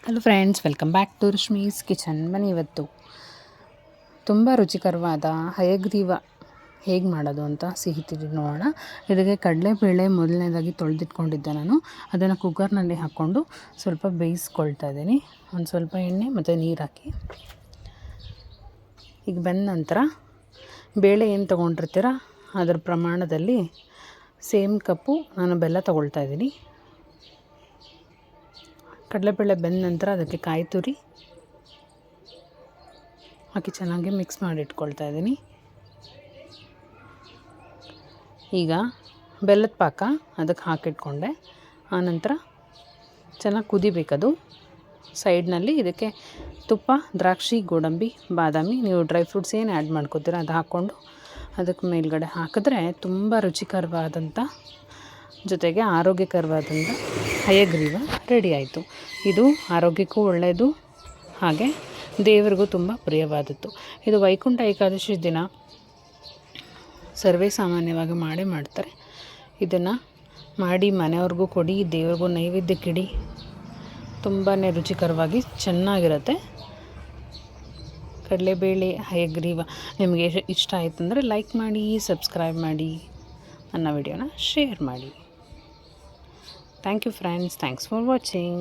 Hello friends, welcome back to Rashmi's kitchen. ಬನ್ನಿ ಇವತ್ತು ತುಂಬ ರುಚಿಕರವಾದ ಹಯಗ್ರೀವ ಹೇಗೆ ಮಾಡೋದು ಅಂತ ಸಿಹಿ ತಿಂಡಿ ನೋಡೋಣ. ಇದಕ್ಕೆ ಕಡಲೆಬೇಳೆ ಮೊದಲನೇದಾಗಿ ತೊಳೆದಿಟ್ಕೊಂಡಿದ್ದೆ ನಾನು. ಅದನ್ನು ಕುಕ್ಕರ್ನಲ್ಲಿ ಹಾಕ್ಕೊಂಡು ಸ್ವಲ್ಪ ಬೇಯಿಸ್ಕೊಳ್ತಾ ಇದ್ದೀನಿ. ಒಂದು ಸ್ವಲ್ಪ ಎಣ್ಣೆ ಮತ್ತು ನೀರು ಹಾಕಿ. ಈಗ ಬೆಂದ ನಂತರ ಬೇಳೆ ಏನು ತೊಗೊಂಡಿರ್ತೀರ ಅದರ ಪ್ರಮಾಣದಲ್ಲಿ ಸೇಮ್ ಕಪ್ಪು ನಾನು ಬೆಲ್ಲ ತೊಗೊಳ್ತಾ ಇದ್ದೀನಿ. ಕಡಲೆಬೇಳೆ ಬೆಂದ ನಂತರ ಅದಕ್ಕೆ ಕಾಯಿ ತುರಿ ಹಾಕಿ ಚೆನ್ನಾಗಿ ಮಿಕ್ಸ್ ಮಾಡಿ ಇಟ್ಕೊಳ್ತಾ ಇದ್ದೀನಿ. ಈಗ ಬೆಲ್ಲದ ಪಾಕ ಅದಕ್ಕೆ ಹಾಕಿಟ್ಕೊಂಡೆ. ಆನಂತರ ಚೆನ್ನಾಗಿ ಕುದಿಬೇಕದು. ಸೈಡ್ನಲ್ಲಿ ಇದಕ್ಕೆ ತುಪ್ಪ, ದ್ರಾಕ್ಷಿ, ಗೋಡಂಬಿ, ಬಾದಾಮಿ, ನೀವು ಡ್ರೈ ಫ್ರೂಟ್ಸ್ ಏನು ಆ್ಯಡ್ ಮಾಡ್ಕೋತೀರ ಅದು ಹಾಕ್ಕೊಂಡು ಅದಕ್ಕೆ ಮೇಲ್ಗಡೆ ಹಾಕಿದ್ರೆ ತುಂಬ ರುಚಿಕರವಾದಂಥ ಜೊತೆಗೆ ಆರೋಗ್ಯಕರವಾದಂಥ ಹಯಗ್ರೀವ ರೆಡಿ ಆಯಿತು. ಇದು ಆರೋಗ್ಯಕ್ಕೂ ಒಳ್ಳೆಯದು, ಹಾಗೆ ದೇವರಿಗೂ ತುಂಬ ಪ್ರಿಯವಾದದ್ದು. ಇದು ವೈಕುಂಠ ಏಕಾದಶಿ ದಿನ ಸರ್ವೇ ಸಾಮಾನ್ಯವಾಗಿ ಮಾಡೇ ಮಾಡ್ತಾರೆ. ಇದನ್ನು ಮಾಡಿ ಮನೆಯವ್ರಿಗೂ ಕೊಡಿ, ದೇವ್ರಿಗೂ ನೈವೇದ್ಯಕ್ಕಿಡಿ. ತುಂಬಾ ರುಚಿಕರವಾಗಿ ಚೆನ್ನಾಗಿರುತ್ತೆ. ಕಡಲೆಬೇಳೆ ಹಯಗ್ರೀವ ನಿಮಗೆ ಇಷ್ಟ ಆಯಿತು ಅಂದರೆ ಲೈಕ್ ಮಾಡಿ, ಸಬ್ಸ್ಕ್ರೈಬ್ ಮಾಡಿ, ನನ್ನ ವಿಡಿಯೋನ ಶೇರ್ ಮಾಡಿ. Thank you friends, thanks for watching.